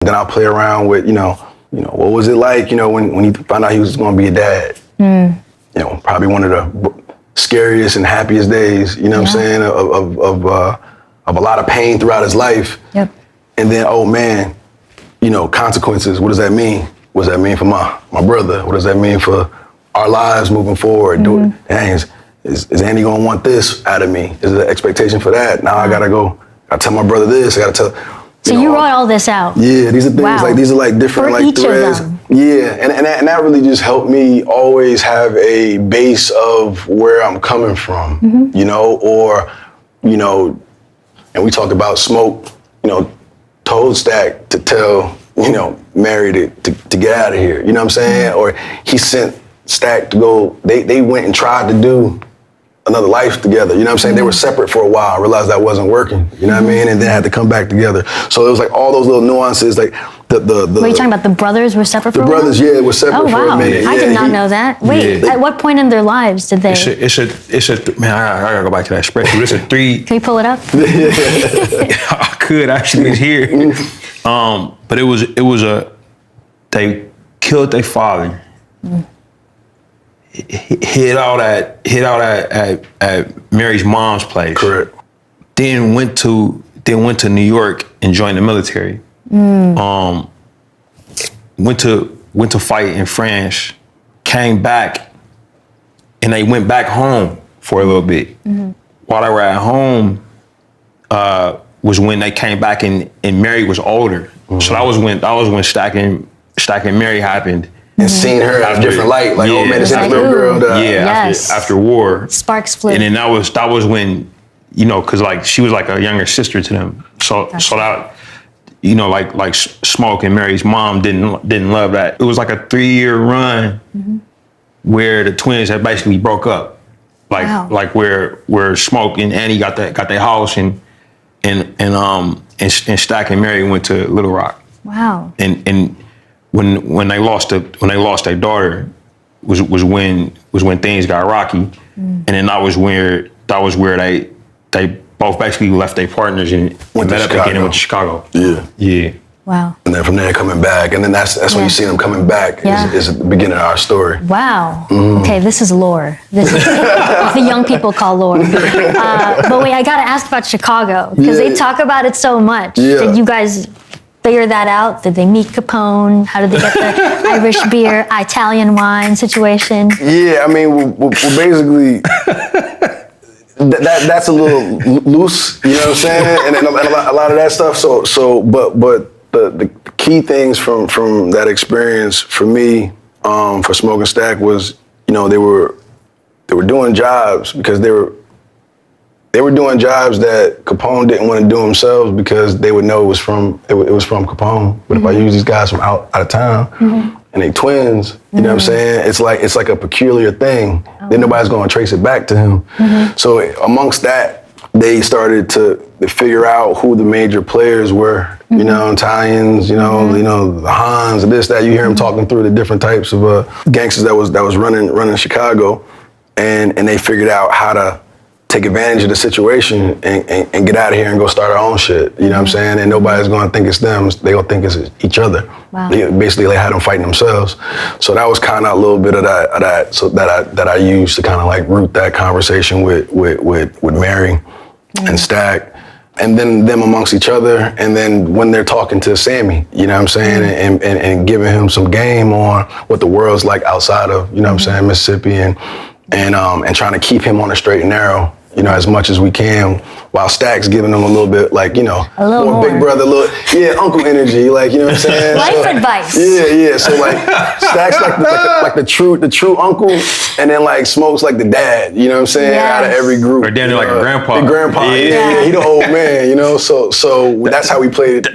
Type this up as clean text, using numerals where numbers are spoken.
then I'll play around with, what was it like, when he found out he was going to be a dad? Probably one of the scariest and happiest days, what I'm saying, of a lot of pain throughout his life. Yep. And then, oh man, consequences. What does that mean? What does that mean for my brother? What does that mean for our lives moving forward? Dang, is Andy gonna want this out of me? Is there an expectation for that? Now I gotta tell my brother this. I gotta tell. So you wrote all this out. Yeah, these are things these are different for each threads. Of them. Yeah, and that really just helped me always have a base of where I'm coming from, and we talked about Smoke, told Stack to tell, Mary to get out of here, you know what I'm saying? Or he sent Stack to go, they went and tried to do another life together, you know what I'm saying? They were separate for a while, realized that wasn't working, you know what I mean? And then had to come back together. So it was all those little nuances, the Were you talking about the brothers were separate for a while? The brothers, yeah, were separate for a minute. I did not know that. Wait, at what point in their lives did they? Man, I gotta go back to that spreadsheet. It's a 3. Can you pull it up? I could actually, it's here. But it was they killed their father. Hid out at Mary's mom's place. Correct. Then went to New York and joined the military. Went to fight in France. Came back, and they went back home for a little bit. While they were at home, was when they came back and Mary was older. So that was when Stack and Mary happened. And seeing her in a different light, oh man, this little girl died. After war. Sparks flew. And then that was when, because she was like a younger sister to them. So that, like Smoke and Mary's mom didn't love that. It was like a 3-year run where the twins had basically broke up. Like where Smoke and Annie got their house and Stack and Mary went to Little Rock. Wow. And when they lost their daughter was when things got rocky, and then that was where they both basically left their partners and met up again and went to Chicago. Yeah. Wow. And then from there coming back, and then that's when you see them coming back is at the beginning of our story. Wow. Okay, this is lore. This is what the young people call lore. But wait, I gotta ask about Chicago because they talk about it so much. Yeah. Did you guys figure that out? Did they meet Capone? How did they get the Irish beer, Italian wine situation? Yeah, I mean, we're basically. That's a little loose, you know what I'm saying, and a lot of that stuff. But the key things from that experience for me, for Smoke and Stack was, they were doing jobs because they were doing jobs that Capone didn't want to do himself because they would know it was from Capone. But if I use these guys from out of town. And they twins, you know what I'm saying? It's like a peculiar thing. Then nobody's gonna trace it back to him. So amongst that, they started to figure out who the major players were. Italians, the Hans, and this, that. You hear them talking through the different types of gangsters that was running Chicago, and they figured out how to take advantage of the situation and get out of here and go start our own shit. You know what I'm saying? And nobody's gonna think it's them. They gonna think it's each other. Wow. Basically, they had them fighting themselves. So that was kind of a little bit of that. So that I used to kind of root that conversation with Mary and Stack, and then them amongst each other. And then when they're talking to Sammy, you know what I'm saying, and giving him some game on what the world's like outside of, you know what I'm saying, Mississippi, and trying to keep him on the straight and narrow, as much as we can, while Stack's giving them a little bit, a little more big brother, uncle energy, you know what I'm saying? Life advice. Yeah. So Stack's like the true uncle, and then Smoke's like the dad, you know what I'm saying? Yes. Out of every group. Or Danny like a grandpa. The grandpa, yeah. He the old man, So that's how we played that.